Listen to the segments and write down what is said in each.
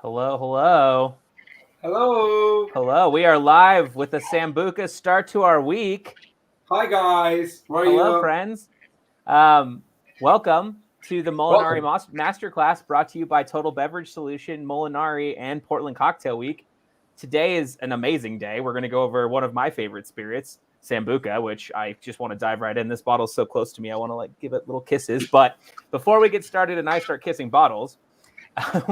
Hello, hello. Hello. Hello. We are live with a Sambuca start to our week. Hi guys. How are Hello, you? friends. Um, Welcome to the Molinari Welcome. Masterclass brought to you by Total Beverage Solution, Molinari, and Portland Cocktail Week. Today is an amazing day. We're going to go over one of my favorite spirits, Sambuca, which I just want to dive right in. This bottle's so close to me. I want to give it little kisses. But before we get started and I start kissing bottles,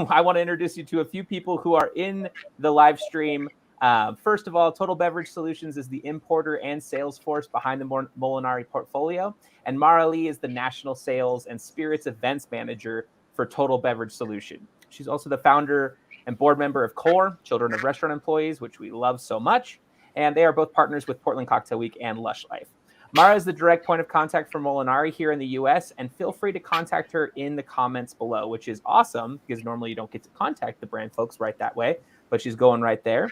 I want to introduce you to a few people who are in the live stream. First of all, Total Beverage Solutions is the importer and sales force behind the Molinari Portfolio, and Mara Lee is the national sales and spirits events manager for Total Beverage Solution. She's also the founder and board member of CORE, Children of Restaurant Employees, which we love so much, and they are both partners with Portland Cocktail Week and Lush Life. Mara is the direct point of contact for Molinari here in the US, and feel free to contact her in the comments below, which is awesome because normally you don't get to contact the brand folks right that way, but she's going right there,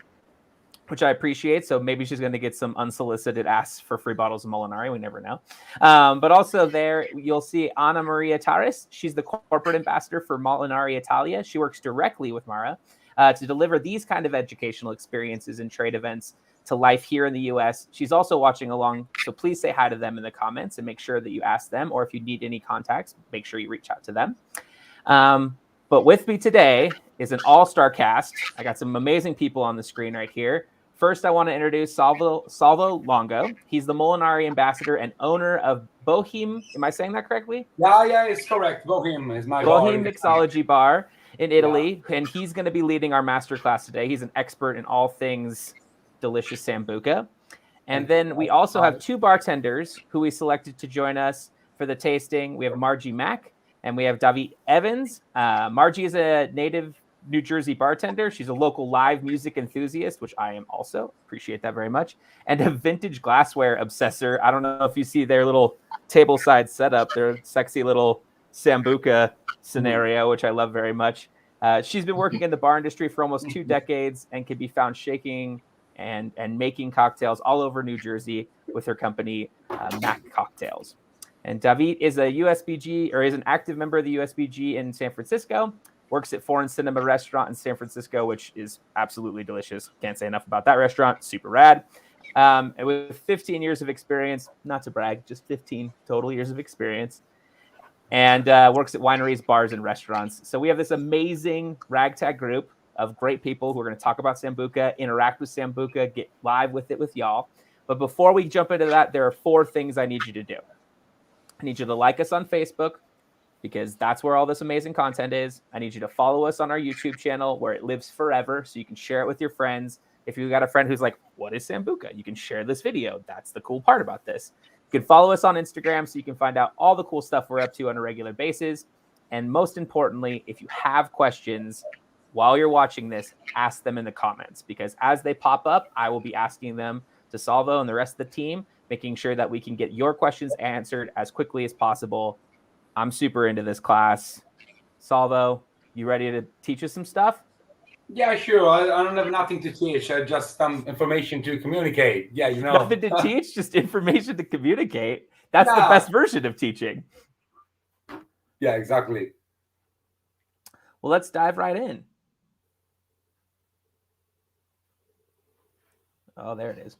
which I appreciate. So maybe she's going to get some unsolicited asks for free bottles of Molinari. We never know. But also there, you'll see Anna Maria Taris. She's the corporate ambassador for Molinari Italia. She works directly with Mara to deliver these kind of educational experiences and trade events to life here in the US. She's also watching along, so please say hi to them in the comments and make sure that you ask them, or if you need any contacts, make sure you reach out to them. But with me today is an all-star cast. I got some amazing people on the screen right here. First, I want to introduce Salvo Longo. He's the Molinari ambassador and owner of Boheme. Am I saying that correctly? Yeah, it's correct. Boheme is my bar. Boheme Mixology Bar in Italy, and he's going to be leading our masterclass today. He's an expert in all things delicious Sambuca. And then we also have two bartenders who we selected to join us for the tasting. We have Margie Mack and we have David Evans. Margie is a native New Jersey bartender. She's a local live music enthusiast, which I am also. Appreciate that very much. And a vintage glassware obsessor. I don't know if you see their little tableside setup, their sexy little Sambuca scenario, which I love very much. She's been working in the bar industry for almost 2 decades and can be found shaking and making cocktails all over New Jersey with her company, Mac Cocktails. And David is a USBG, or is an active member of the USBG in San Francisco, works at Foreign Cinema Restaurant in San Francisco, which is absolutely delicious. Can't say enough about that restaurant. Super rad. And with 15 years of experience, not to brag, just 15 total years of experience, and works at wineries, bars, and restaurants. So we have this amazing ragtag group of great people who are going to talk about Sambuca, interact with Sambuca, get live with it with y'all. But before we jump into that, there are 4 things I need you to do. I need you to like us on Facebook, because that's where all this amazing content is. I need you to follow us on our YouTube channel where it lives forever, so you can share it with your friends. If you've got a friend who's like, what is Sambuca? You can share this video. That's the cool part about this. You can follow us on Instagram so you can find out all the cool stuff we're up to on a regular basis. And most importantly, if you have questions while you're watching this, ask them in the comments, because as they pop up, I will be asking them to Salvo and the rest of the team, making sure that we can get your questions answered as quickly as possible. I'm super into this class. Salvo, you ready to teach us some stuff? Yeah, sure. I don't have nothing to teach. I just some information to communicate. Yeah, you know. Nothing to teach, just information to communicate. That's the Yeah. best version of teaching. Yeah, exactly. Well, let's dive right in. Oh, there it is.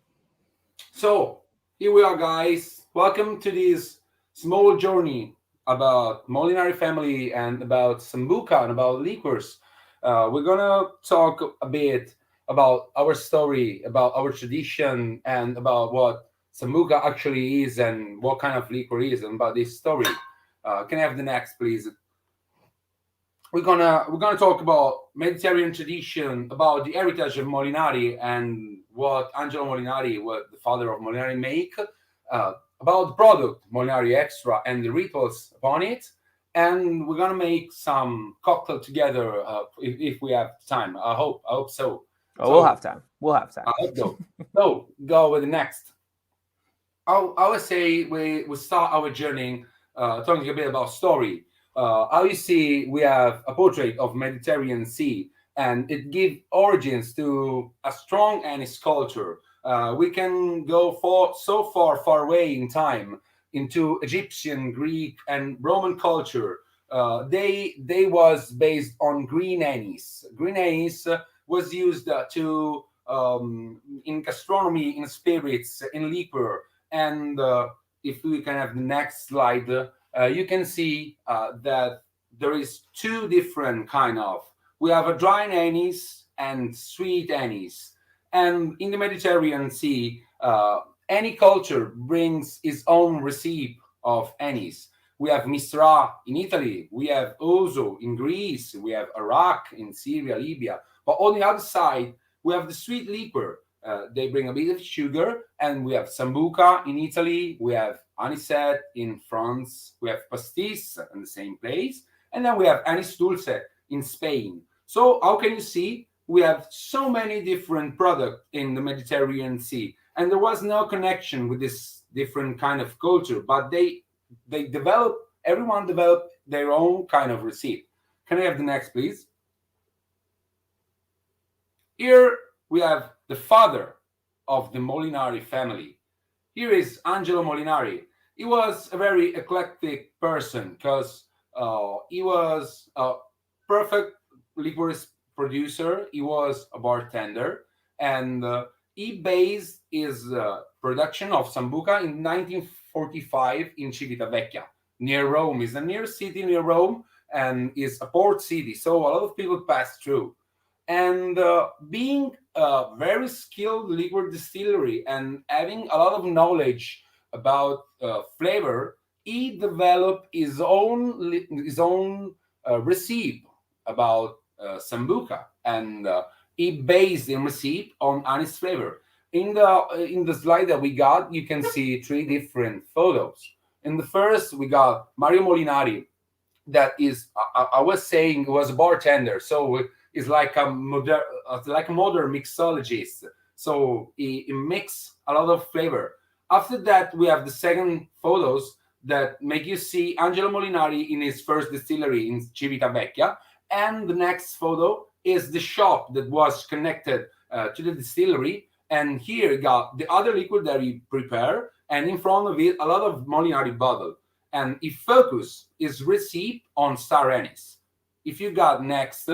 So here we are, guys. Welcome to this small journey about Molinari family and about Sambuca and about liquors. We're gonna talk a bit about our story, about our tradition, and about what Sambuca actually is and what kind of liquor is, and about this story. Can I have the next, please? We're gonna talk about Mediterranean tradition, about the heritage of Molinari and what Angelo Molinari, what the father of Molinari, make, about the product Molinari Extra and the rituals upon it, and we're gonna make some cocktail together if we have time. I hope so. Oh, we'll have time. We'll have time. I hope so. So go with the next. I would say we start our journey talking a bit about story. How you see, we have a portrait of Mediterranean Sea, and it gives origins to a strong Anish culture. We can go far away in time into Egyptian, Greek, and Roman culture They was based on green anise. Green anise was used to in gastronomy, in spirits, in liquor, and if we can have the next slide, you can see that there is two different kind of. We have a dry anise and sweet anise, and in the Mediterranean Sea, any culture brings its own recipe of anise. We have Misra in Italy, we have Ozo in Greece, we have Iraq in Syria, Libya. But on the other side, we have the sweet liquor. They bring a bit of sugar, and we have Sambuca in Italy, we have Anisette in France, we have Pastis in the same place, and then we have Anis Dulce in Spain. So how can you see? We have so many different products in the Mediterranean Sea, and there was no connection with this different kind of culture, but they developed, everyone developed their own kind of recipe. Can I have the next, please? Here we have the father of the Molinari family. Here is Angelo Molinari. He was a very eclectic person because he was a perfect liquorist producer. He was a bartender, and he based his production of Sambuca in 1945 in Civitavecchia, near Rome. It's a near city near Rome, and is a port city, so a lot of people pass through. And being a very skilled liquor distillery and having a lot of knowledge about flavor, he developed his own recipe about Sambuca, and he based the recipe on anise flavor. In the slide that we got, you can see three different photos. In the first, we got Mario Molinari, that is, I was saying, was a bartender, so is like a modern mixologist. So he mix a lot of flavor. After that, we have the second photos that make you see Angelo Molinari in his first distillery in Civitavecchia, and the next photo is the shop that was connected to the distillery. And here you got the other liquid that he prepared, and in front of it, a lot of Molinari bottle. And he focus his recipe on star anise. If you got next,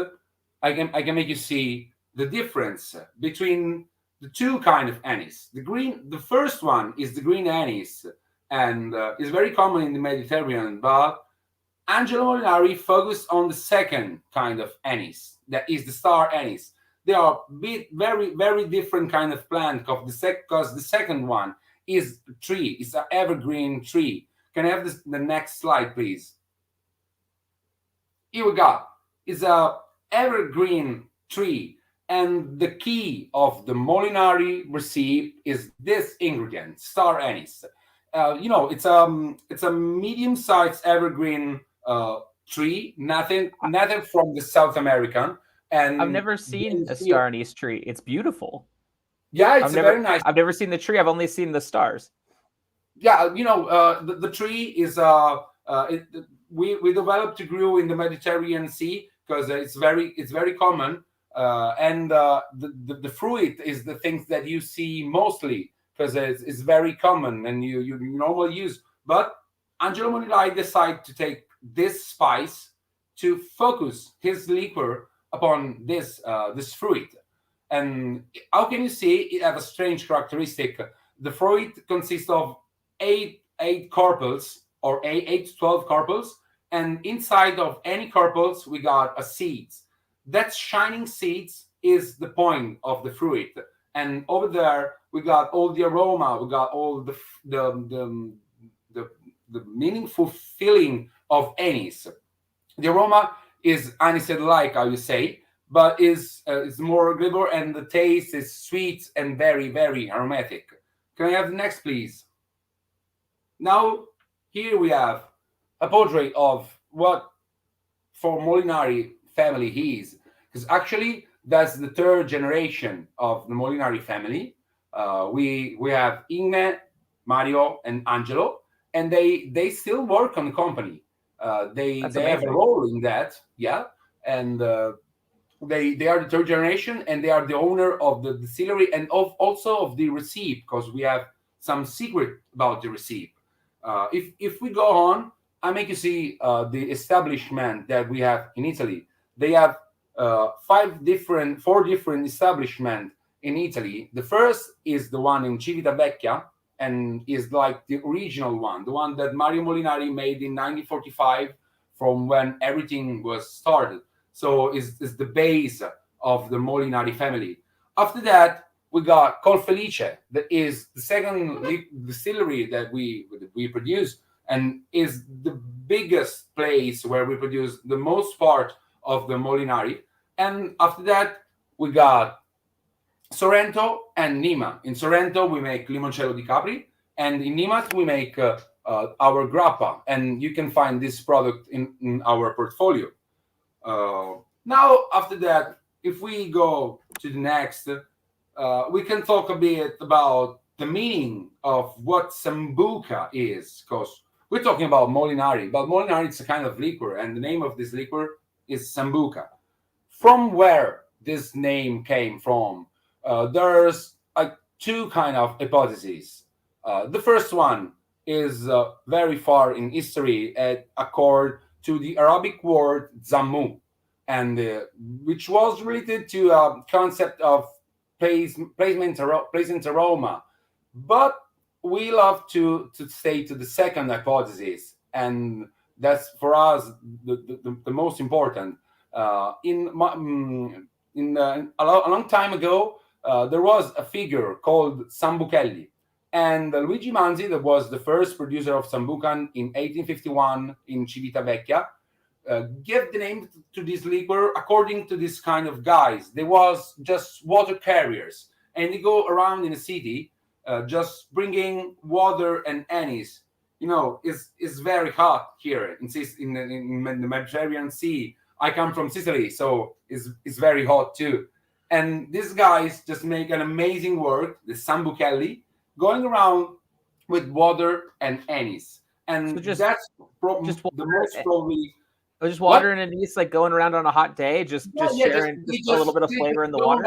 I can make you see the difference between the two kind of anise. The first one is the green anise, and is very common in the Mediterranean. But Angelo Molinari focused on the second kind of anise, that is the star anise. They are very, very different kind of plant because the second one is a tree. It's an evergreen tree. Can I have the next slide, please? Here we go. It's a evergreen tree, and the key of the Molinari recipe is this ingredient, star anise. It's a medium-sized evergreen tree, nothing from the South American. And I've never seen a star anise tree. It's beautiful. Yeah, it's very nice. I've never seen the tree. I've only seen the stars. Yeah, the tree is we developed to grow in the Mediterranean Sea because it's very common, and the fruit is the things that you see mostly because it's very common and you normally use. But Angelo Molinari decided to take this spice to focus his liquor upon this fruit. And how can you see it have a strange characteristic? The fruit consists of eight carpels, or 8 to 12 carpels, and inside of any carpels we got a seeds. That shining seeds is the point of the fruit, and over there we got all the aroma, we got all the meaningful feeling of anise. The aroma is anisette-like, I would say, but is more agreeable, and the taste is sweet and very, very aromatic. Can I have the next, please? Now, here we have a portrait of what for Molinari family he is, because actually that's the third generation of the Molinari family. We have Inge, Mario, and Angelo, and they still work on the company. They have a role in that, yeah, and they are the third generation, and they are the owner of the distillery and also of the recipe, because we have some secret about the recipe. If we go on, I make you see the establishment that we have in Italy. They have four different establishments in Italy. The first is the one in Civitavecchia, and is like the original one, the one that Mario Molinari made in 1945, from when everything was started. So is the base of the Molinari family. After that, we got Colfelice, that is the second distillery that we produce, and is the biggest place where we produce the most part of the Molinari. And after that, we got Sorrento and Nima. In Sorrento, we make limoncello di Capri, and in Nima, we make our grappa, and you can find this product in our portfolio. Now, after that, if we go to the next, we can talk a bit about the meaning of what Sambuca is, because we're talking about Molinari, but Molinari is a kind of liquor, and the name of this liquor is Sambuca. From where this name came from, there's two kind of hypotheses. The first one is very far in history, according to the Arabic word zammu, and which was related to a concept of placement aroma. But we love to stay to the second hypothesis, and that's for us the most important. A long time ago, there was a figure called Sambuchelli, and Luigi Manzi, that was the first producer of Sambuca in 1851 in Civitavecchia, gave the name to this liquor according to this kind of guys. They was just water carriers, and they go around in the city just bringing water and anise. You know, it's very hot here in the Mediterranean Sea. I come from Sicily, so it's very hot too. And these guys just make an amazing work, the Sambuchelli, going around with water and anise. And So that's the most probably. just water and anise, like going around on a hot day, just sharing just a little bit of flavor in the water.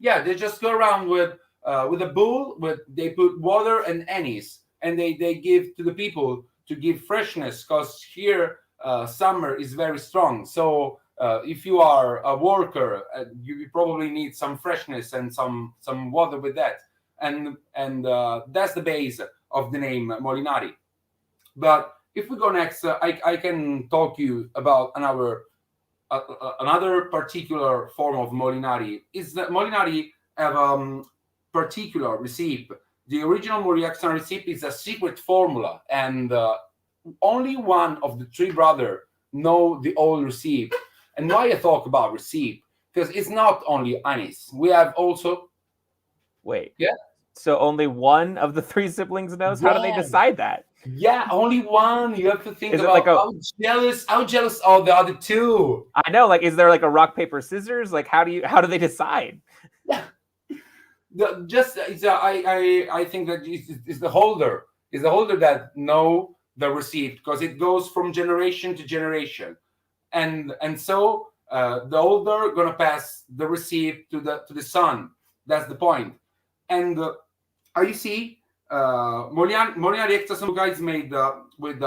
They just go around with a bowl, they put water and anise, and they give to the people to give freshness, because here summer is very strong. So if you are a worker, you probably need some freshness and some water with that, and that's the base of the name Molinari. But if we go next, I can talk you about another particular form of Molinari. Is that Molinari have particular recipe. The original Molinari Extra recipe is a secret formula, and only one of the three brothers know the old recipe. And why I talk about recipe? Because it's not only anise. We have also. Wait. Yeah. So only one of the three siblings knows? How do they decide that? Yeah, only one. You have to think Is it about like how jealous are the other two. I know, like, is there like a rock, paper, scissors? Like, how do they decide? Yeah. I think that it's the holder. It's the holder that know the receipt, because it goes from generation to generation, and so the older gonna pass the receipt to the son. That's the point. And you see, Molinari Extra Sambuca is made with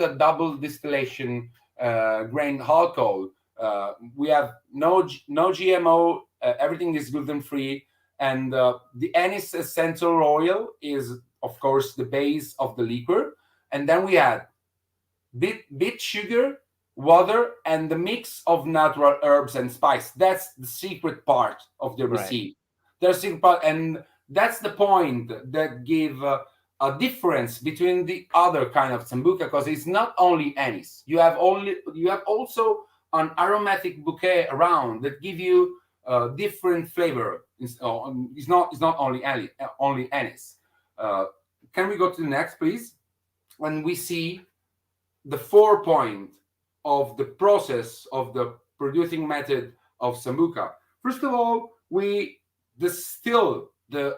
a double distillation grain alcohol. We have no GMO. Everything is gluten free, and the anise essential oil is, of course, the base of the liquor. And then we add beet sugar, water, and the mix of natural herbs and spice. That's the secret part of the recipe. There's secret part, and that's the point that give a difference between the other kind of sambuca, because it's not only anise. You have also an aromatic bouquet around that give you different flavor. It's not only anise. Can we go to the next, please? When we see the 4 point of the process of the producing method of sambuca. First of all, we distill the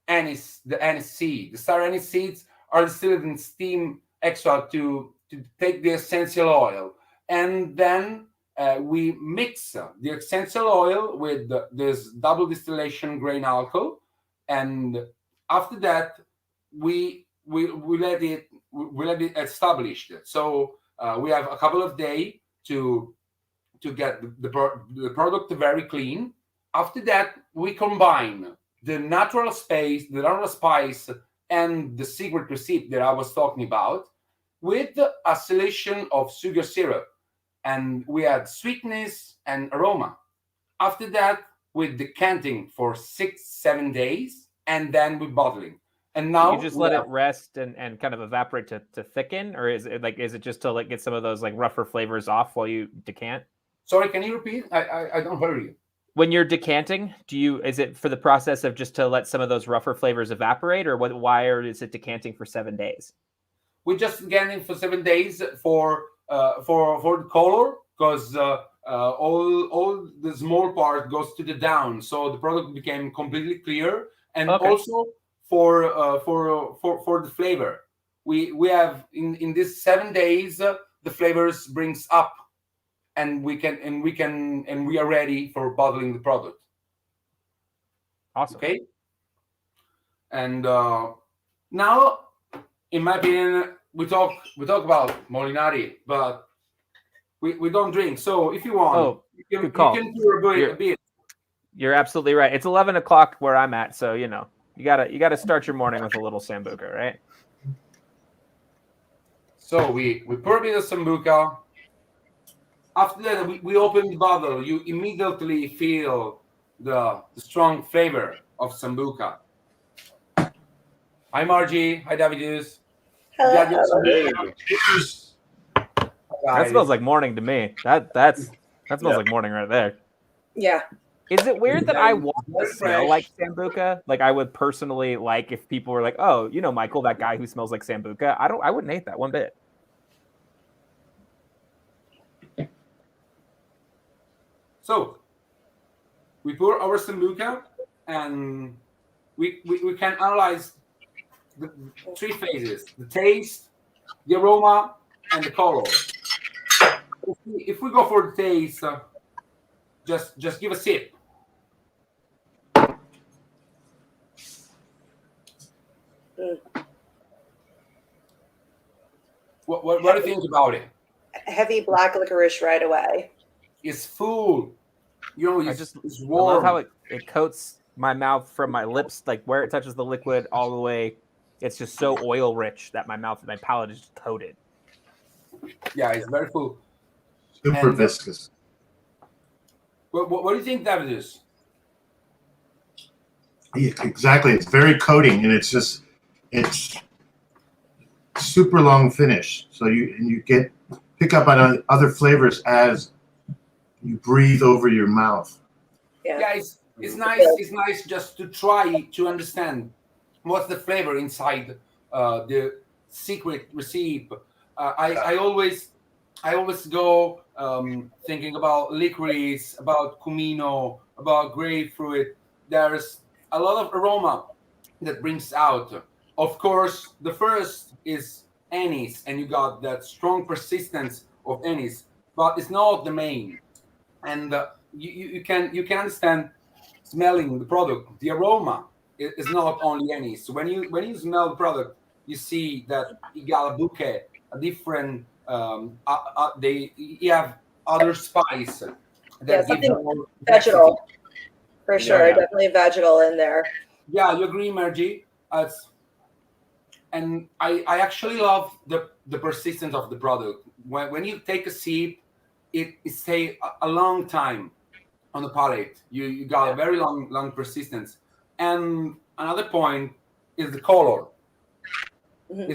anise seed. The star anise seeds are distilled in steam extract to take the essential oil, and then we mix the essential oil with this double distillation grain alcohol, and after that we let it will be established. So we have a couple of days to get the product very clean. After that, we combine the natural spice, and the secret recipe that I was talking about with a selection of sugar syrup, and we add sweetness and aroma. After that, we're decanting for 6-7 days, and then we're bottling. And now you just let it rest and kind of evaporate to thicken, or is it just to like get some of those like rougher flavors off while you decant? Sorry, can you repeat? I don't hear you. When you're decanting, is it for the process of just to let some of those rougher flavors evaporate, or what? Why, or is it decanting for 7 days? We're just decanting for 7 days for the color, because all the small part goes to the down, so the product became completely clear, and also for the flavor. We have in these 7 days the flavors brings up, and we are ready for bottling the product. Awesome. Okay. And now, in my opinion, we talk about Molinari, but we don't drink. So if you want, you can pour a bit. You're absolutely right. It's 11 o'clock where I'm at, so you gotta start your morning with a little Sambuca, right? So we pour a bit of Sambuca. After that, we open the bottle. You immediately feel the strong flavor of Sambuca. Hi, Margie. Hi, Davidus. That smells like morning to me. That smells like morning right there. Yeah. Is it weird that I want to smell like Sambuca? Like I would personally like if people were like, "Oh, Michael, that guy who smells like Sambuca." I wouldn't hate that one bit. So we pour our Sambuca, and we can analyze the 3 phases: the taste, the aroma, and the color. If we go for the taste, just give a sip. What do you think about it? Heavy black licorice right away. It's full. It's warm. I love how it coats my mouth from my lips, like where it touches the liquid all the way. It's just so oil rich that my palate is just coated. Yeah, it's very full. Super viscous. What do you think, Davidus? Yeah, exactly. It's very coating, and it's super long finish. So you pick up on other flavors as you breathe over your mouth. Yeah, it's nice. It's nice just to try to understand what's the flavor inside the secret recipe. I always go thinking about licorice, about cumino, about grapefruit. There's a lot of aroma that brings out. Of course, the first is anise, and you got that strong persistence of anise, but it's not the main. And you can understand smelling the product. The aroma is not only anise. When you smell the product, you see that you got a bouquet, a different. You have other spice. Something vegetal, for sure. Yeah. Definitely vegetal in there. Yeah, you agree, Margie? And I actually love the persistence of the product. When you take a sip, it stays a long time on the palate. You got a very long persistence. And another point is the color. Mm-hmm.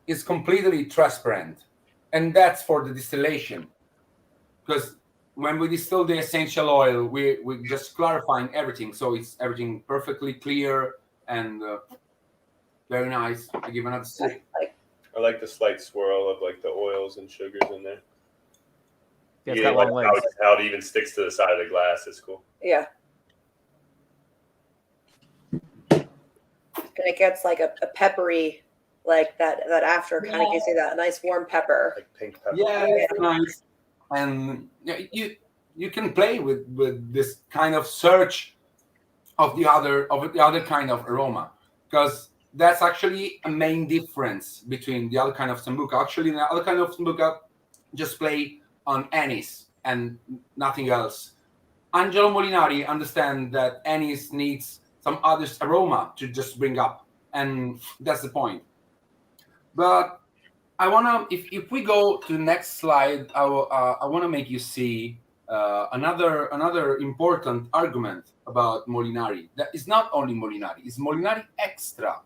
It's completely transparent, and that's for the distillation. Because when we distill the essential oil, we just clarifying everything, so it's everything perfectly clear and very nice. I give another sip. I like the slight swirl of like the oils and sugars in there. Yeah, it's got long legs. How it even sticks to the side of the glass is cool. Yeah. And it gets like a peppery, like that after kind of gives you that nice warm pepper. Like pink pepper. Yeah, it's nice. And you can play with this kind of search of the other kind of aroma, because that's actually a main difference between the other kind of Sambuca. Actually, the other kind of Sambuca just play on anise and nothing else. Angelo Molinari understand that anise needs some other aroma to just bring up, and that's the point. But I wanna, if we go to the next slide, I wanna make you see another important argument about Molinari. That is not only Molinari; it's Molinari Extra.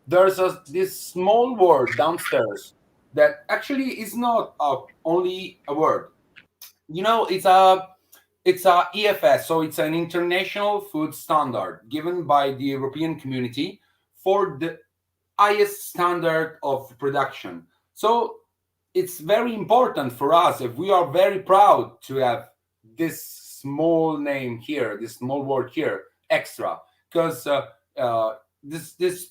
There's this small word downstairs that actually is not only a word. You know, it's a EFS, so it's an international food standard given by the European community for the highest standard of production. So it's very important for us, if we are very proud to have this small name here, this small word here, extra, because this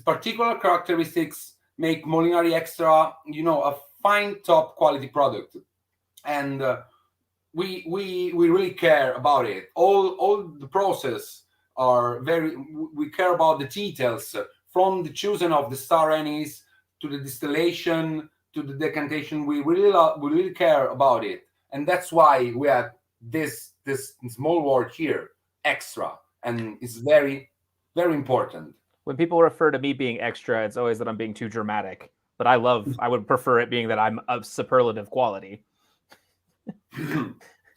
particular characteristics make Molinari Extra, a fine top quality product, and we really care about it. All the process are we care about the details, from the choosing of the star anise to the distillation to the decantation. We really care about it, and that's why we have this small word here, extra, and it's very, very important. When people refer to me being extra, it's always that I'm being too dramatic. But I would prefer it being that I'm of superlative quality.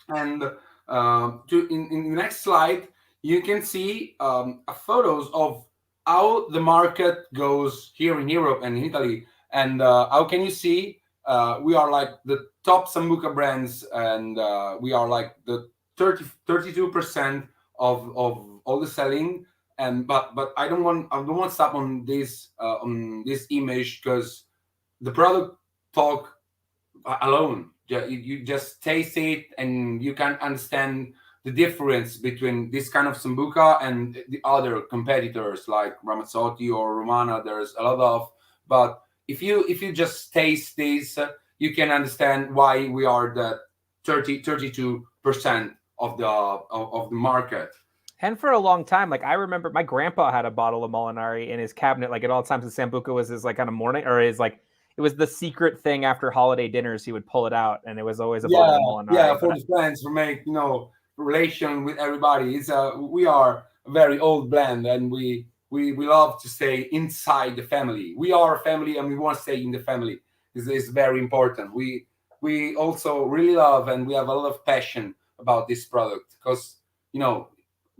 And in the next slide, you can see photos of how the market goes here in Europe and in Italy. And how can you see we are like the top Sambuca brands, and we are like the 32% of all the selling. And but I don't want to stop on this image, because the product talk alone. You just taste it and you can understand the difference between this kind of Sambuca and the other competitors like Ramazzotti or Romana. There's a lot of, but if you just taste this, you can understand why we are the 32% of the market. And for a long time, like I remember my grandpa had a bottle of Molinari in his cabinet, like at all times. The Sambuca was his like kind of morning, or his like, it was the secret thing after holiday dinners. He would pull it out, and it was always a bottle of Molinari. Yeah, for the friends, to make relation with everybody. We are a very old blend, and we love to stay inside the family. We are a family, and we want to stay in the family. This is very important. We also really love, and we have a lot of passion about this product, because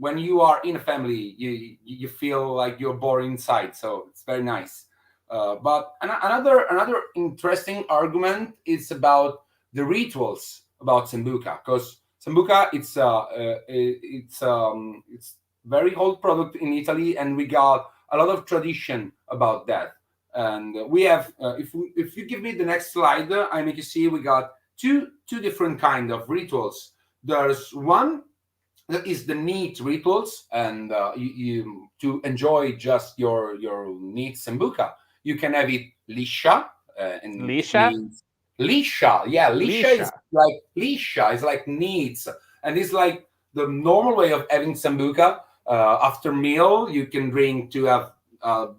when you are in a family, you feel like you're born inside. So it's very nice. But another interesting argument is about the rituals about Sambuca, because Sambuca it's very old product in Italy, and we got a lot of tradition about that. And we have, if you give me the next slide, I make you see we got two different kind of rituals. There's one that is the neat rituals, and you to enjoy just your neat Sambuca. You can have it liscia. Liscia? Liscia, yeah. Liscia is like is like neats, and it's like the normal way of having Sambuca. After meal, you can drink to have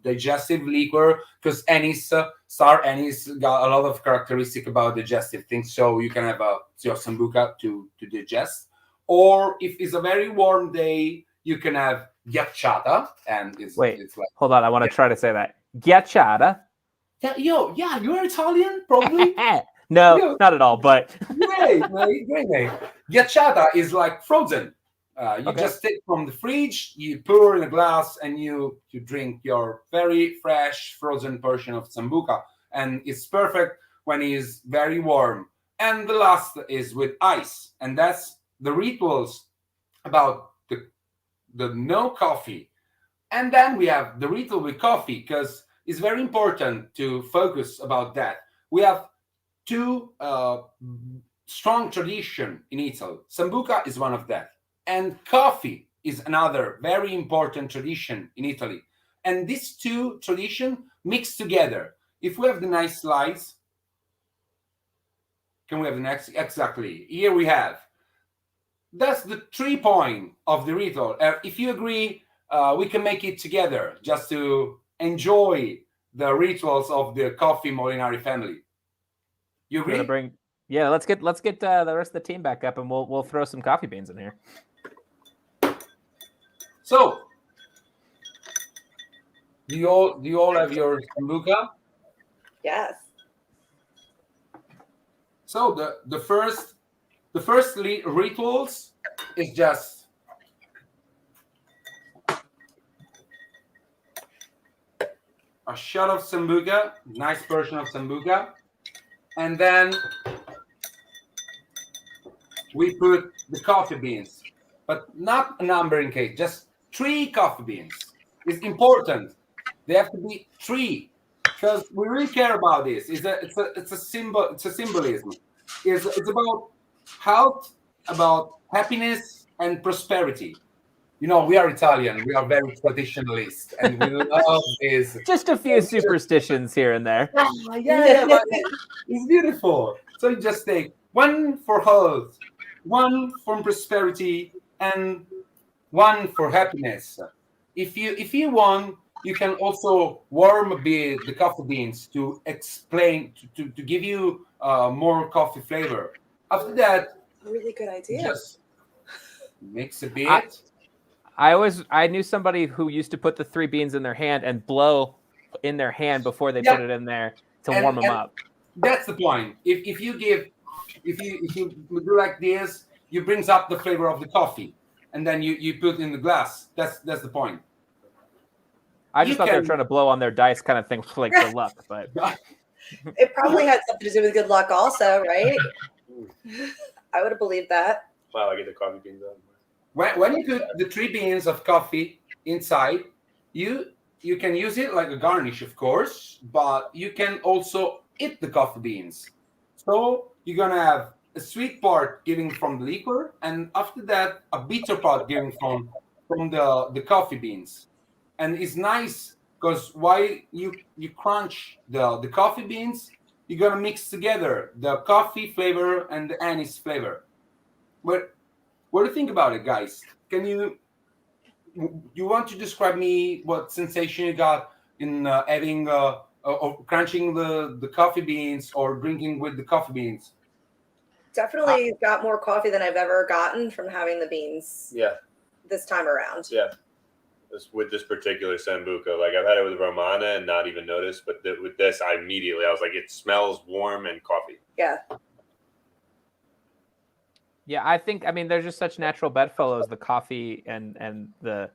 digestive liquor, because anise, star anise, got a lot of characteristic about digestive things. So you can have your Sambuca to digest. Or if it's a very warm day, you can have ghiacciata, and it's like, hold on, I want to try to say that. Ghiacciata. Yeah, you're Italian, probably. No, not at all. But great. Ghiacciata is like frozen. You just take from the fridge, you pour in a glass, and you drink your very fresh frozen portion of Sambuca, and it's perfect when it's very warm. And the last is with ice, and that's the rituals about the no coffee. And then we have the ritual with coffee, because it's very important to focus about that. We have two strong tradition in Italy. Sambuca is one of that, and coffee is another very important tradition in Italy. And these two traditions mix together. If we have the nice slides, can we have the next? Exactly. Here we have. That's the 3 point of the ritual. If you agree, we can make it together just to enjoy the rituals of the coffee Molinari family. You agree? Let's get the rest of the team back up, and we'll throw some coffee beans in here. So, do you all have your Sambuca? Yes. So the first rituals is just a shot of Sambuca, nice version of Sambuca, and then we put the coffee beans, but not a number in case, just 3 coffee beans. It's important. They have to be 3 because we really care about this. It's a symbol. It's a symbolism. It's about health, about happiness and prosperity. You know, we are Italian. We are very traditionalist, and we love this. Just a few superstitions here and there. Yeah, but it's beautiful. So you just take 1 for health, 1 for prosperity, and 1 for happiness. If you want, you can also warm a bit the coffee beans to explain to give you more coffee flavor. After that, Really good idea. just mix a bit. I knew somebody who used to put the 3 beans in their hand and blow in their hand before they put it in there to warm them up. That's the point. If you do like this, you brings up the flavor of the coffee, and then you put in the glass. That's the point. I just thought they were trying to blow on their dice kind of thing for like the luck, but It probably had something to do with good luck also, right? I would have believed that. Wow, I get the coffee beans out. When you put the 3 beans of coffee inside, you can use it like a garnish, of course, but you can also eat the coffee beans. So you're gonna have a sweet part giving from the liquor, and after that, a bitter part giving from the coffee beans. And it's nice because while you crunch the coffee beans, you're gonna mix together the coffee flavor and the anise flavor. What do you think about it, guys? Can you want to describe me what sensation you got in having or crunching the coffee beans or drinking with the coffee beans? Definitely got more coffee than I've ever gotten from having the beans Yeah, this time around. yeah. With this particular Sambuca, like I've had it with Romana and not even noticed, but with this, I was like, it smells warm and coffee. Yeah. yeah, I mean there's just such natural bedfellows, the coffee and the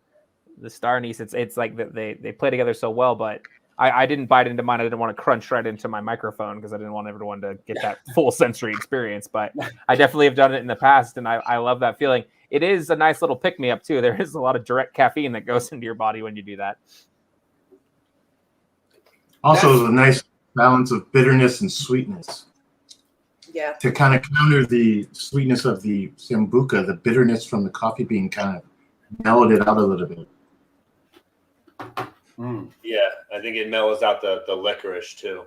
star anise. It's like they play together so well, but I didn't bite into mine. I didn't want to crunch right into my microphone because I didn't want everyone to get that full sensory experience. But I definitely have done it in the past, and I love that feeling. It is a nice little pick-me-up, too. There is a lot of direct caffeine that goes into your body when you do that. Also, there's a nice balance of bitterness and sweetness. Yeah. To kind of counter the sweetness of the Sambuca, the bitterness from the coffee bean kind of mellowed it out a little bit. Yeah, I think it mellows out the licorice too.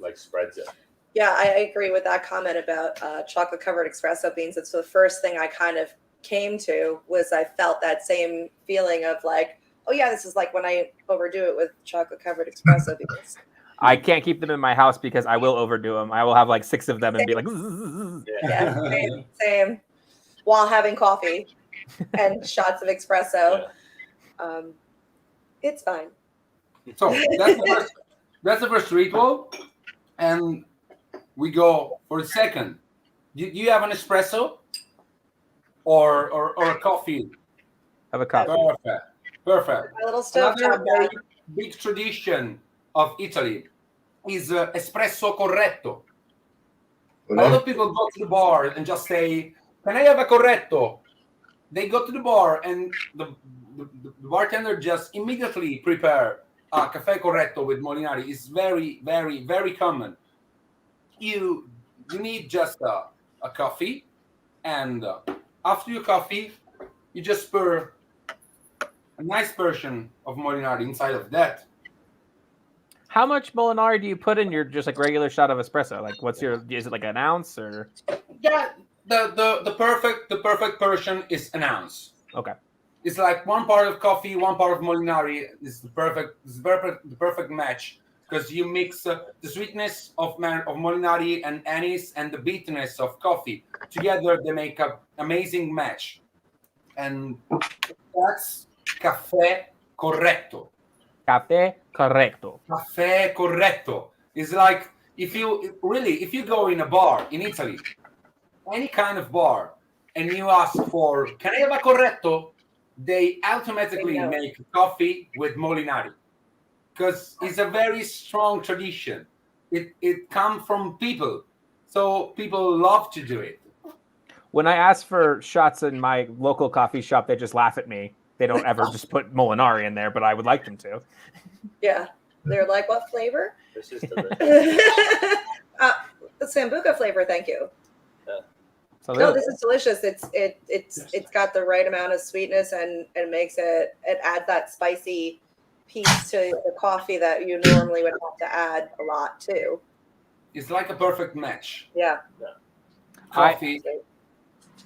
Like spreads it. Yeah, I agree with that comment about chocolate covered espresso beans. It's the first thing I kind of came to was I felt that same feeling of like, oh yeah, this is like when I overdo it with chocolate covered espresso beans. I can't keep them in my house because I will overdo them. I will have like 6 of them and be like, Yeah, same. While having coffee and shots of espresso. Yeah. It's fine. So that's the first ritual, and we go for the second. Do you have an espresso or a coffee? have a coffee. Perfect. My little stove Another top very guy. big tradition of Italy is espresso corretto. A lot of people go to the bar and just say, "Can I have a corretto?" They go to the bar and the bartender just immediately prepare a cafe corretto with Molinari. It's very, very, very common. You need just a coffee, and after your coffee, you just pour a nice portion of Molinari inside of that. How much Molinari do you put in your just like regular shot of espresso? Like, is it like an ounce or? Yeah, the perfect portion is an ounce. Okay. It's like one part of coffee, one part of Molinari. It's the perfect match because you mix the sweetness of Molinari and anise and the bitterness of coffee together. They make an amazing match, and that's caffè corretto. Caffè corretto. Caffè corretto. It's like if you go in a bar in Italy, any kind of bar, and you ask for "Can I have a corretto?" they automatically make coffee with Molinari because it's a very strong tradition. It comes from people, so people love to do it. When I ask for shots in my local coffee shop, they just laugh at me. They don't ever just put Molinari in there, but I would like them to. Yeah, they're like, what flavor? This is delicious. The Sambuca flavor, thank you. So No, this is delicious. It's got the right amount of sweetness and makes it adds that spicy piece to the coffee that you normally would have to add a lot to. It's like a perfect match. Yeah. Coffee.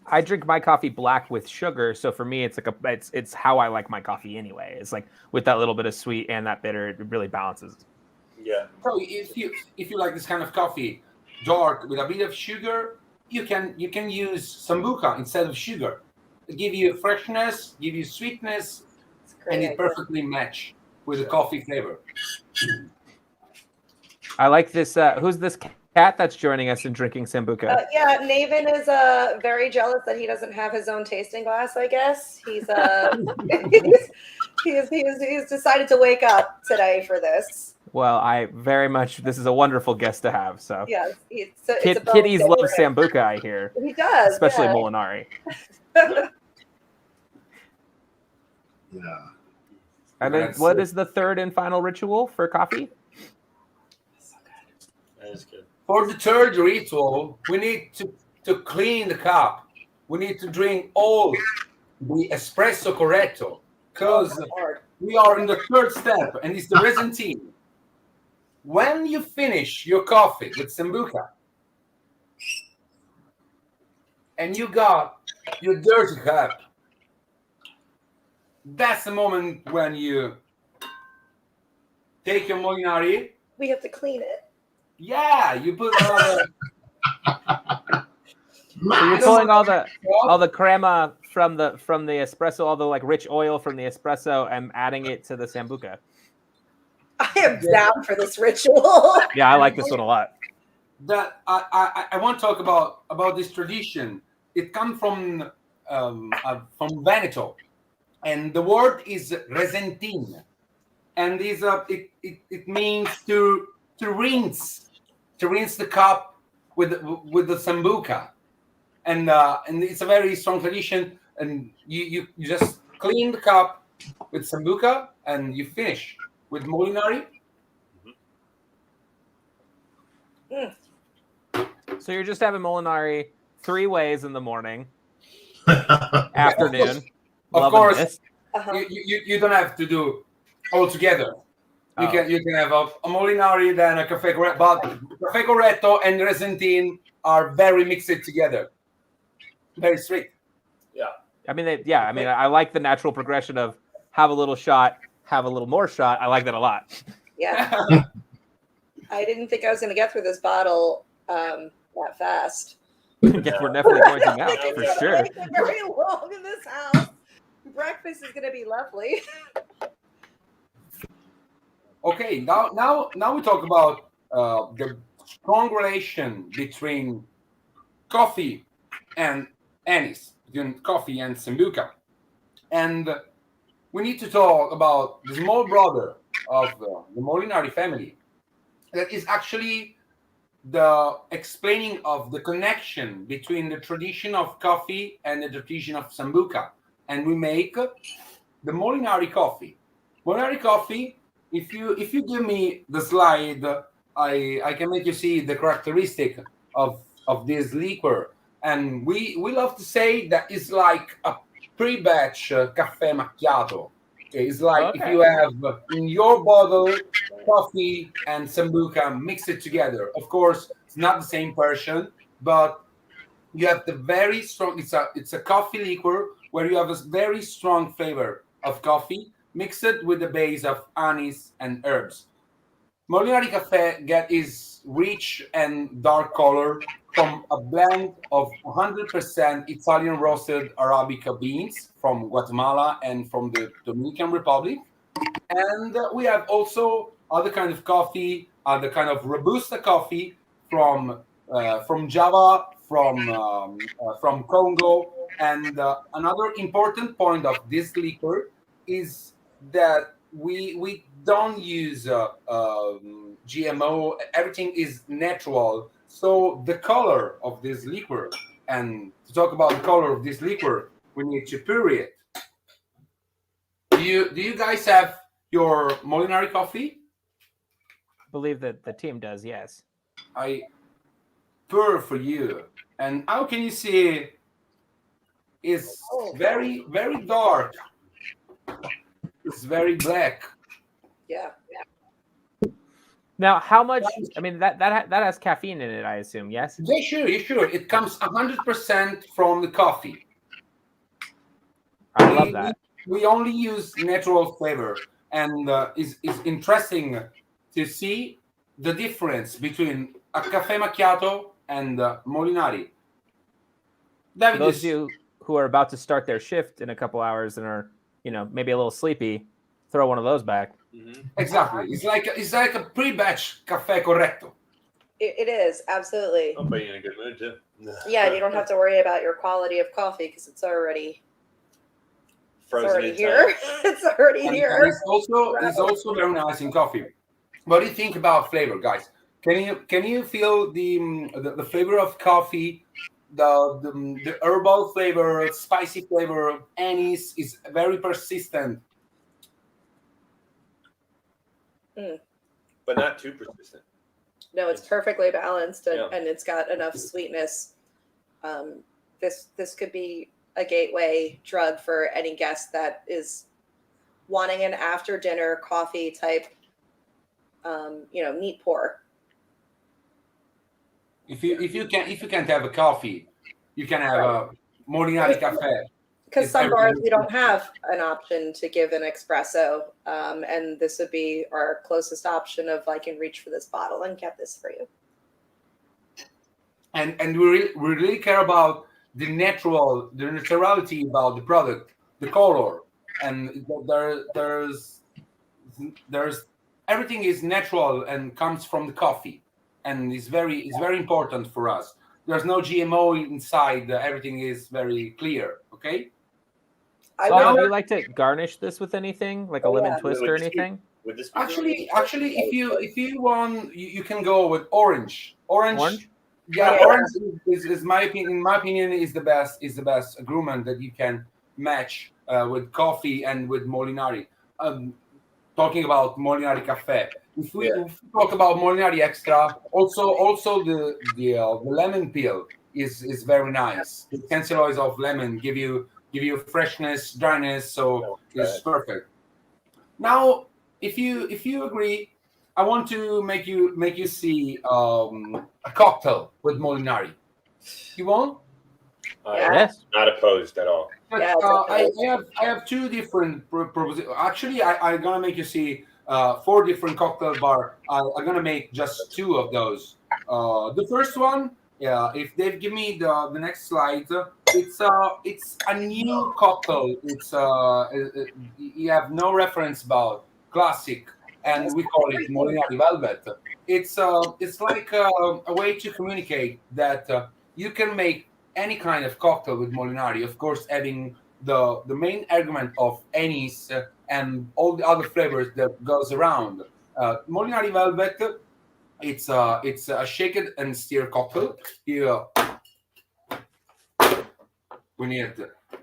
I drink my coffee black with sugar, so for me, it's like it's how I like my coffee anyway. It's like with that little bit of sweet and that bitter, it really balances. Yeah. So if you like this kind of coffee, dark with a bit of sugar, you can use Sambuca instead of sugar. It give you freshness, give you sweetness, and it perfectly match with the coffee flavor. I like this. Who's this cat that's joining us in drinking Sambuca? Yeah, Navin is very jealous that he doesn't have his own tasting glass. I guess he's he's decided to wake up today for this. Well, I very much. This is a wonderful guest to have. So Yes, kitties love Sambuca, I hear. He does, Especially yeah. Molinari. Yeah. And then, what is the third and final ritual for coffee? That is good. For the third ritual, we need to clean the cup. We need to drink all the espresso corretto because we are in the third step, and it's the resentine. When you finish your coffee with Sambuca and you got your dirty cup, that's the moment when you take your Molinari. We have to clean it. Yeah, you put another. So you're pulling all the crema from the espresso, all the like rich oil from the espresso, and adding it to the Sambuca. I am down for this ritual. Yeah, I like this one a lot. That I want to talk about this tradition. It comes from Veneto, and the word is resentine, and it means to rinse the cup with the Sambuca, and it's a very strong tradition. And you just clean the cup with Sambuca, and you finish with Molinari. So you're just having Molinari 3 ways in the morning, afternoon. Of Loving course, this. you don't have to do all together. You can have a Molinari, then a caffè corretto, but caffè corretto and resentine are very mixed together, very strict. Yeah. I mean, I like the natural progression of have a little shot, have a little more shot. I like that a lot. Yeah. I didn't think I was going to get through this bottle that fast. We're definitely pointing out for It's sure. taking very long in this house. Breakfast is going to be lovely. Okay, now we talk about the strong relation between coffee and anise, between coffee and Sambuca, and we need to talk about the small brother of the Molinari family. That is actually the explaining of the connection between the tradition of coffee and the tradition of Sambuca, and we make the Molinari coffee. Molinari coffee. If you give me the slide, I can make you see the characteristic of this liquor, and we love to say that it's like a pre-batch caffè macchiato. It's like if you have in your bottle coffee and Sambuca, mix it together. Of course, it's not the same person, but you have the very strong. It's a coffee liqueur where you have a very strong flavor of coffee mixed with the base of anise and herbs. Molinari Cafe get its rich and dark color from a blend of 100% Italian roasted Arabica beans from Guatemala and from the Dominican Republic. And we have also other kind of coffee, other kind of Robusta coffee from Java, from Congo. And another important point of this liquor is that we don't use GMO. Everything is natural. So the color of this liquor, and to talk about the color of this liquor, we need to pour it. Do you guys have your Molinari coffee? I believe that the team does, yes. I pour for you. And how can you see it's very, very dark. It's very black. Yeah. Now, how much? I mean, that has caffeine in it, I assume. Yes. Yeah, sure. It comes 100% from the coffee. I love that. We only use natural flavor, and it's interesting to see the difference between a cafe macchiato and Molinari. For those of you who are about to start their shift in a couple hours and are, maybe a little sleepy, throw one of those back. Mm-hmm. Exactly. It's like a pre-batch cafe corretto. It is, absolutely. I'll put you in a good mood too. Yeah, you don't have to worry about your quality of coffee because it's already Frozen in here. It's already And here. it's also very nice in coffee. What do you think about flavor, guys? Can you feel the flavor of coffee? The herbal flavor, spicy flavor, anise is very persistent. But not too persistent. No, it's perfectly balanced and, Yeah. and it's got enough sweetness. This could be a gateway drug for any guest that is wanting an after dinner coffee type, neat pour. If you can't have a coffee, you can have a Molinari cafe. Because It's some bars everything. we don't have an option to give an espresso, and this would be our closest option of I can reach for this bottle and get this for you. And we really care about the naturality about the product, the color, and there's everything is natural and comes from the coffee, and it's very important for us. There's no GMO inside. Everything is very clear. Okay. Salva, do you like to garnish this with anything, like a lemon twist or anything? Would this Actually, if you want, you can go with orange. Orange? Yeah, Yeah. orange is my opinion. In my opinion, is the best agreement that you can match with coffee and with Molinari. Talking about Molinari Cafe. If we talk about Molinari Extra, also the lemon peel is very nice. The essential oils of lemon give you freshness, dryness, so it's perfect. Now, if you agree, I want to make you see a cocktail with Molinari. You want? Yes. Not opposed at all. Yeah, I have two different propositions. Actually, I'm gonna make you see 4 different cocktail bar. I'm gonna make just 2 of those. The first one, if they give me the next slide, it's a new cocktail. It's you have no reference about classic, and we call it Molinari Velvet. It's like a way to communicate that you can make any kind of cocktail with Molinari, of course, having the main argument of anise and all the other flavors that goes around. Molinari Velvet, it's a shake it and stir cocktail. Here we need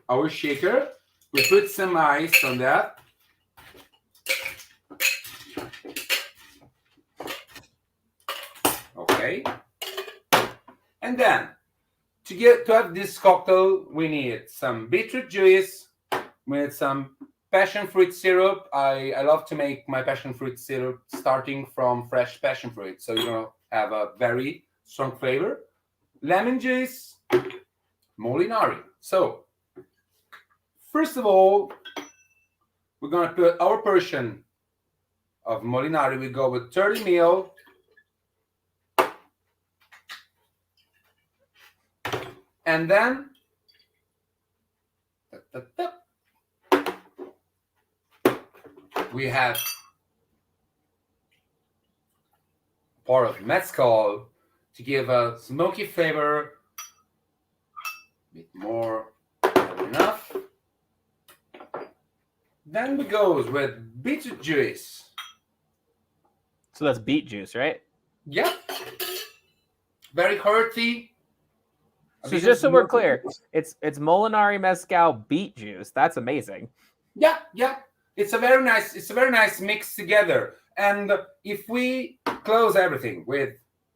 our shaker. We put some ice on that. Okay, and then to have this cocktail, we need some beetroot juice. We need some passion fruit syrup. I love to make my passion fruit syrup starting from fresh passion fruit, so you're gonna have a very strong flavor. Lemon juice, Molinari. So First of all, we're gonna put our portion of Molinari. We go with 30 ml. And then we have part of mezcal to give a smoky flavor. A bit more than enough. Then we go with beetroot juice. So that's beet juice, right? Yep. Very hearty. So just so we're clear, it's Molinari mezcal beet juice. That's amazing. Yeah. It's a very nice mix together. And if we close everything with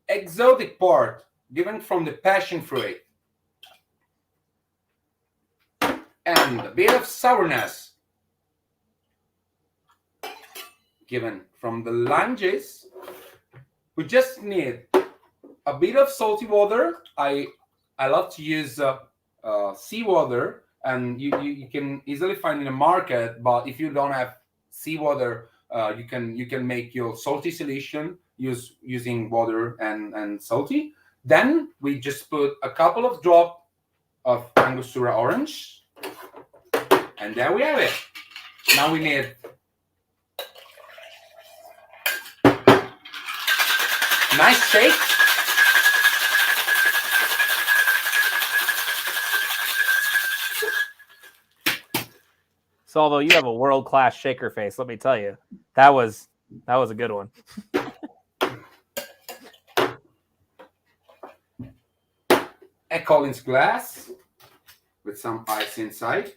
exotic part given from the passion fruit and a bit of sourness given from the lime juice, we just need a bit of salty water. I love to use seawater, and you can easily find in the market. But if you don't have seawater, you can make your salty solution using water and salty. Then we just put a couple of drops of Angostura orange, and there we have it. Now we need nice shake. Salvo, you have a world-class shaker face. Let me tell you, that was a good one. A Collins glass with some ice inside.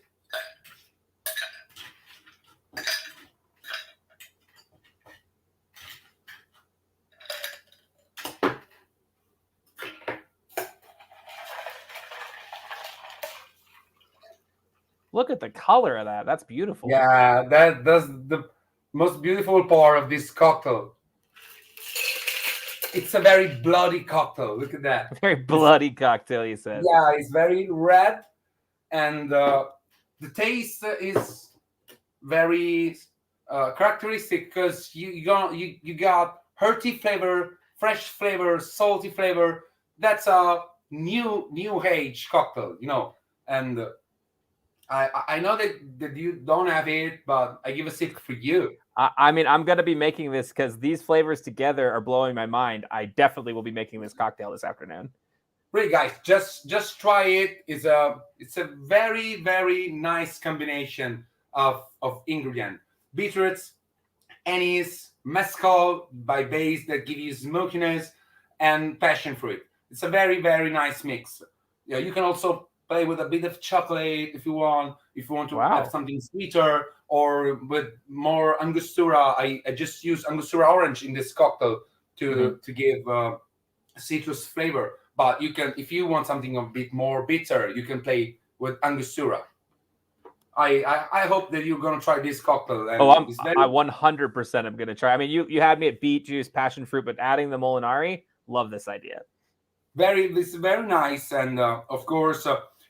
Look at the color of that. That's beautiful. Yeah, that's the most beautiful part of this cocktail. It's a very bloody cocktail. Look at that. Very bloody cocktail, you said. Yeah, it's very red, and the taste is very characteristic because you got hearty flavor, fresh flavor, salty flavor. That's a new age cocktail, and. I know that you don't have it, but I give a sip for you. I mean, I'm going to be making this because these flavors together are blowing my mind. I definitely will be making this cocktail this afternoon. Really, guys, just try it. It's a very, very nice combination of ingredient. Beetroots, anise, mezcal by base that give you smokiness, and passion fruit. It's a very, very nice mix. Yeah, you can also play with a bit of chocolate if you want. If you want to have something sweeter, or with more Angostura. I just use Angostura orange in this cocktail to give citrus flavor. But you can, if you want something a bit more bitter, you can play with Angostura. I hope that you're gonna try this cocktail. And I 100% am gonna try. I mean, you had me at beet juice, passion fruit, but adding the Molinari, love this idea. It's very nice, and of course.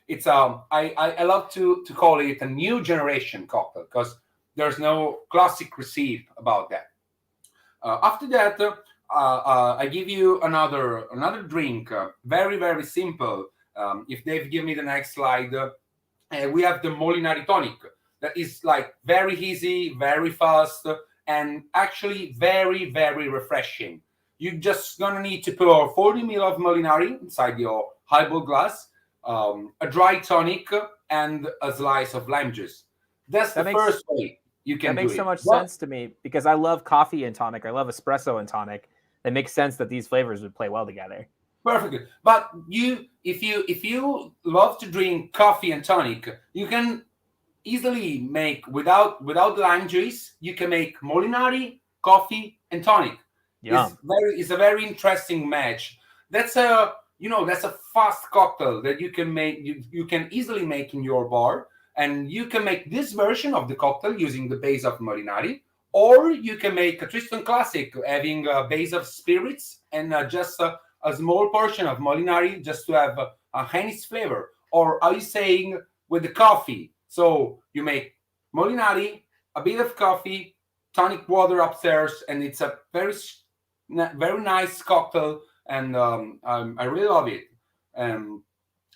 It's I love to call it a new generation cocktail because there's no classic recipe about that. After that, I give you another drink, very, very simple. If Dave give me the next slide, we have the Molinari Tonic. That is like very easy, very fast, and actually very, very refreshing. You're just gonna need to pour 40 ml of Molinari inside your highball glass. A dry tonic and a slice of lime juice. That's the first way you can do it. That makes so much sense to me because I love coffee and tonic. I love espresso and tonic. It makes sense that these flavors would play well together. Perfectly. But if you love to drink coffee and tonic, you can easily make without lime juice. You can make Molinari, coffee, and tonic. It's a very interesting match. That's a fast cocktail that you can make. You can easily make in your bar, and you can make this version of the cocktail using the base of Molinari, or you can make a Tristan Classic having a base of spirits and just a small portion of Molinari just to have a anise flavor. Or are you saying with the coffee, So you make Molinari, a bit of coffee, tonic water upstairs, and it's a very nice cocktail, and I really love it.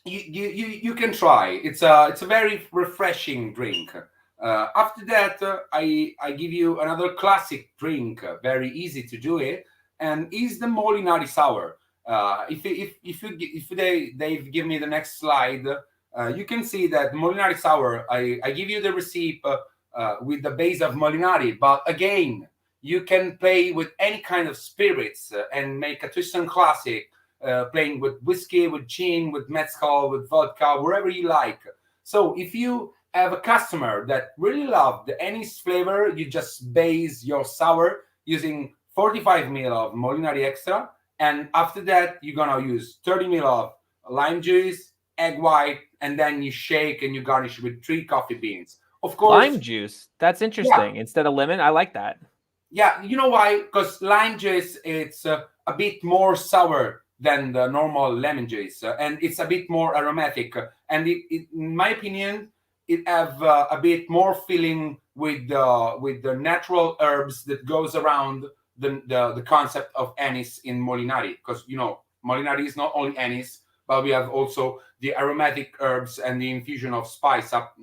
You can try. It's a very refreshing drink. After that, I give you another classic drink, very easy to do it, and is the Molinari Sour. If they give me the next slide, you can see that Molinari Sour. I give you the recipe with the base of Molinari, but again, you can play with any kind of spirits and make a twist and classic, playing with whiskey, with gin, with mezcal, with vodka, wherever you like. So if you have a customer that really love the anise flavor, you just base your sour using 45 ml of Molinari Extra, and after that you're gonna use 30 ml of lime juice, egg white, and then you shake and you garnish with 3 coffee beans. Of course, Lime juice. That's interesting. Instead of lemon, I like that. Yeah, you know why? Because lime juice, it's a bit more sour than the normal lemon juice, and it's a bit more aromatic. And in my opinion, it have a bit more feeling with the natural herbs that goes around the concept of anise in Molinari. Because Molinari is not only anise, but we have also the aromatic herbs and the infusion of spice up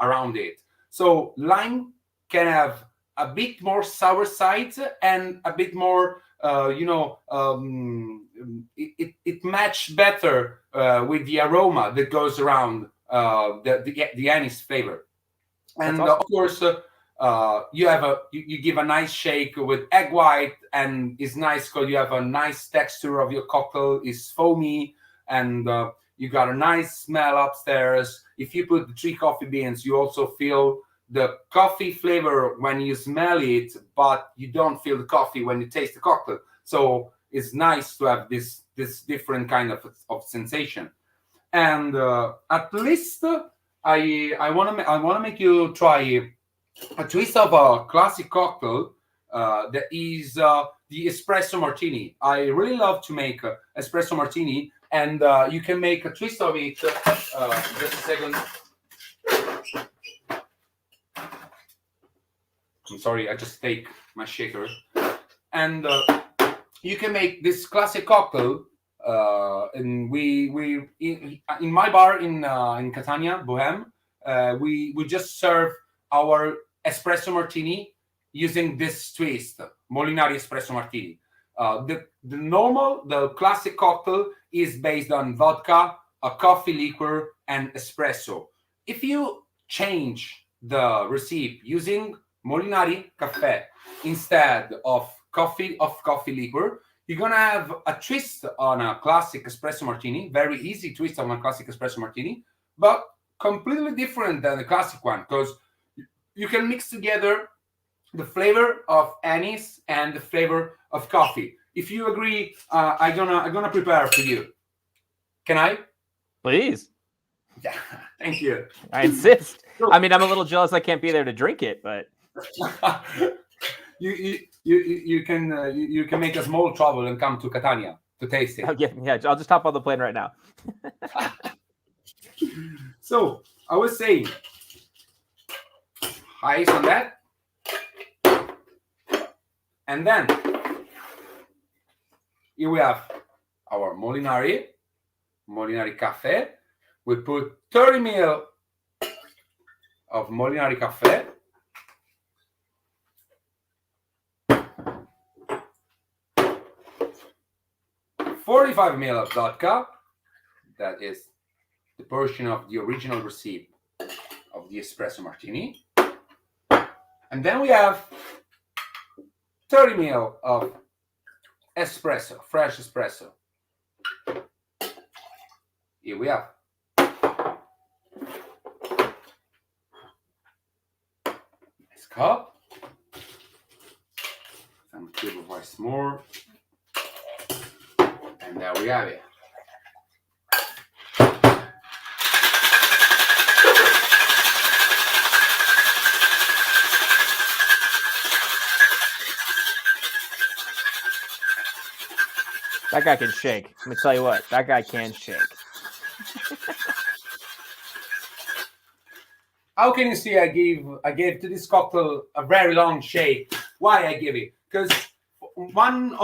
around it. So lime can have a bit more sour sides and a bit more, it match better with the aroma that goes around the anise flavor. And awesome. of course, you give a nice shake with egg white, and it's nice because you have a nice texture of your cocktail. It's foamy, and you got a nice smell upstairs. If you put the 3 coffee beans, you also feel the coffee flavor when you smell it, but you don't feel the coffee when you taste the cocktail. So it's nice to have this different kind of sensation. And at least I want to make you try a twist of a classic cocktail that is the Espresso Martini. I really love to make Espresso Martini, and you can make a twist of it. Just a second. I'm sorry, I just take my shaker. And you can make this classic cocktail. And we in my bar in Catania, Bohème, we just serve our Espresso Martini using this twist, Molinari Espresso Martini. The classic cocktail is based on vodka, a coffee liquor, and espresso. If you change the recipe using Molinari Cafe instead of coffee liquor, you're gonna have a twist on a classic espresso martini, very easy twist on a classic espresso martini, but completely different than the classic one, because you can mix together the flavor of anise and the flavor of coffee. If you agree, I'm gonna prepare for you. Can I? Please. Yeah, thank you. I insist. I mean, I'm a little jealous I can't be there to drink it, but you can make a small travel and come to Catania to taste it. Yeah, I'll just hop on the plane right now. So I was saying, eyes on that, and then here we have our Molinari Cafe. We put 30 ml of Molinari Cafe. 45 ml of vodka. That is the portion of the original recipe of the Espresso Martini. And then we have 30 ml of espresso, fresh espresso. Here we have. Nice cup. Some cube of ice more. And there we have it. That guy can shake. Let me tell you what, that guy can shake. how can you see I gave to this cocktail a very long shake? Why I give it? Because one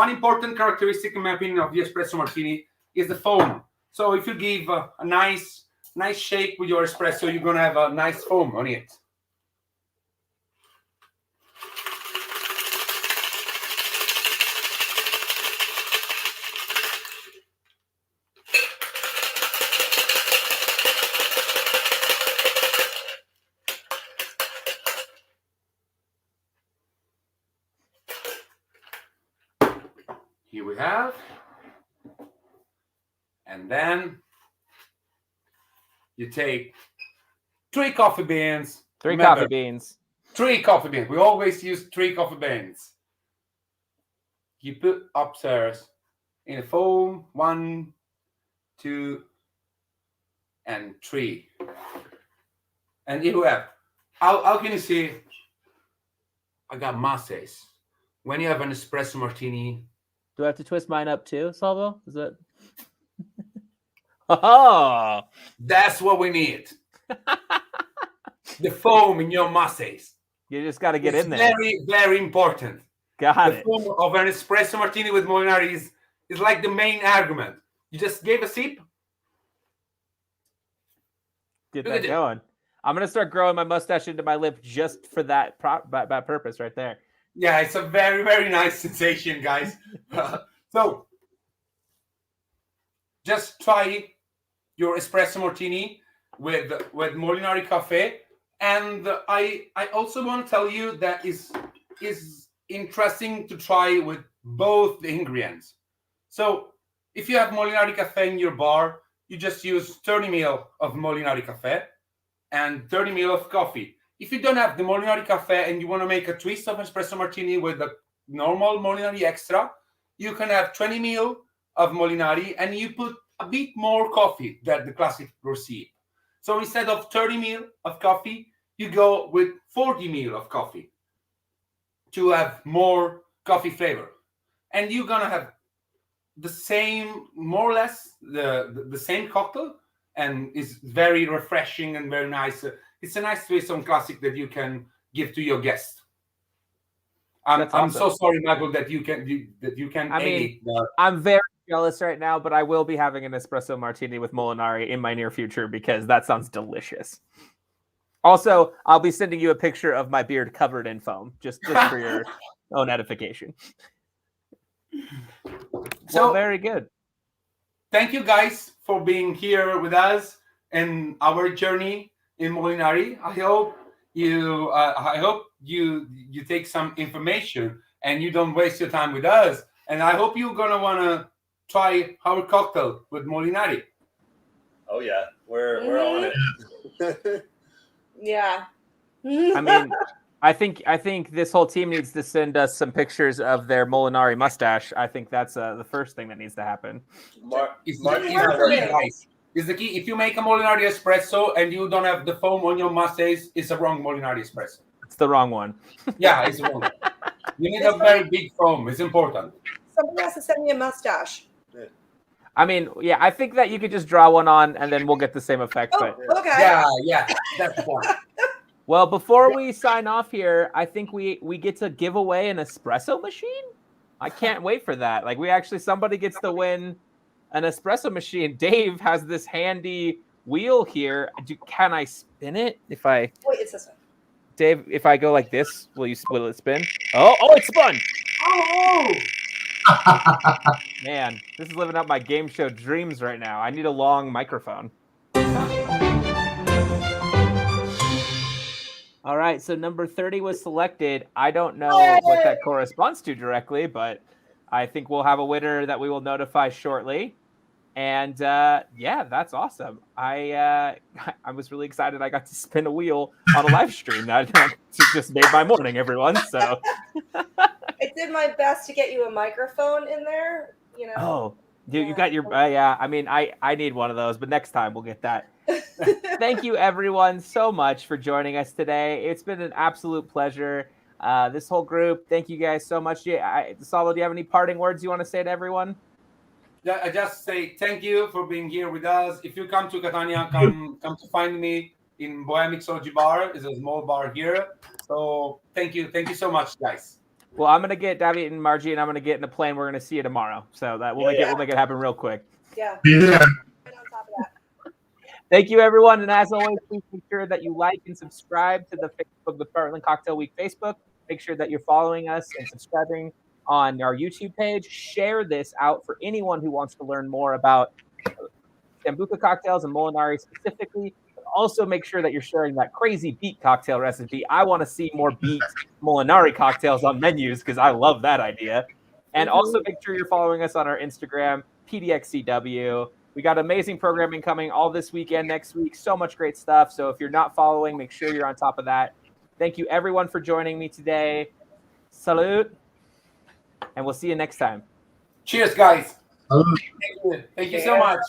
important characteristic, in my opinion, of the espresso martini is the foam. So if you give a nice shake with your espresso, you're gonna have a nice foam on it. Here we have, and then you take 3 coffee beans. Three Remember, coffee beans. 3 coffee beans. We always use 3 coffee beans. You put upstairs in a foam, 1, 2, and 3. And here we have. How can you see? I got masses. When you have an espresso martini. Do I have to twist mine up too, Salvo? Is that? Oh, That's what we need. The foam in your masses. you just got to get It's in there. very, very important. Got The it. foam of an espresso martini with Molinari is like the main argument. You just gave a sip. Get Look that at it. going. I'm gonna start growing my mustache into my lip just for that purpose right there. Yeah, it's a very, very nice sensation, guys. So, just try your espresso martini with Molinari Coffee. And I also want to tell you that is interesting to try with both the ingredients. So, if you have Molinari Cafe in your bar, you just use 30 ml of Molinari Cafe and 30 ml of coffee. If you don't have the Molinari Cafe and you want to make a twist of espresso martini with the normal Molinari Extra, you can have 20 ml of Molinari and you put a bit more coffee than the classic recipe. So instead of 30 ml of coffee, you go with 40 ml of coffee to have more coffee flavor. And you're going to have the same, more or less, the same cocktail, and it's very refreshing and very nice. It's a nice twist on classic that you can give to your guest. That's I'm awesome. so sorry, Michael, that you can. I mean, I'm very jealous right now, but I will be having an espresso martini with Molinari in my near future because that sounds delicious. Also, I'll be sending you a picture of my beard covered in foam, just for your own edification. So well, very good. Thank you guys for being here with us in our journey in Molinari. I hope you take some information and you don't waste your time with us. And I hope you're gonna wanna try our cocktail with Molinari. Oh yeah, we're on it. Yeah. I mean, I think this whole team needs to send us some pictures of their Molinari mustache. I think that's the first thing that needs to happen. It's the key. If you make a Molinari espresso and you don't have the foam on your mustache, it's a wrong Molinari espresso. It's the wrong one. Yeah, it's wrong. You need a very big foam. It's important. Somebody has to send me a mustache. I mean, yeah, I think that you could just draw one on and then we'll get the same effect. Oh, But okay. Yeah, that's the point. well, before we sign off here, I think we get to give away an espresso machine. I can't wait for that. Like somebody gets to win an espresso machine. Dave has this handy wheel here. Can I spin it? Wait, it's this one. Dave, if I go like this, will it spin? Oh, it spun. Oh! Man, this is living up my game show dreams right now. I need a long microphone. All right, so number 30 was selected. I don't know what that corresponds to directly, but I think we'll have a winner that we will notify shortly. And yeah, that's awesome. I was really excited. I got to spin a wheel on a live stream. That just made my morning, everyone. So I did my best to get you a microphone in there. You know. Oh, dude, you got your yeah. I mean, I need one of those, but next time we'll get that. Thank you, everyone, so much for joining us today. It's been an absolute pleasure. This whole group, thank you guys so much. Salvo, do you have any parting words you want to say to everyone? Yeah, I just say thank you for being here with us. If you come to Catania, come to find me. in Bohemic Mixology Bar. It's a small bar here. So thank you so much, guys. Well, I'm gonna get David and Margie, and I'm gonna get in the plane. We're gonna see you tomorrow. So that we'll make it happen real quick. Yeah. Be there. Right on top of that. Thank you, everyone. And as always, please make sure that you like and subscribe to the Facebook, the Portland Cocktail Week Facebook. Make sure that you're following us and subscribing on our YouTube page. Share this out for anyone who wants to learn more about Sambuca cocktails and Molinari specifically. But also make sure that you're sharing that crazy beet cocktail recipe. I want to see more beet Molinari cocktails on menus because I love that idea. And also make sure you're following us on our Instagram, PDXCW. We got amazing programming coming all this weekend, next week. So much great stuff. So if you're not following, make sure you're on top of that. Thank you, everyone, for joining me today. Salute. And we'll see you next time. Cheers, guys. Salute. Thank you so much.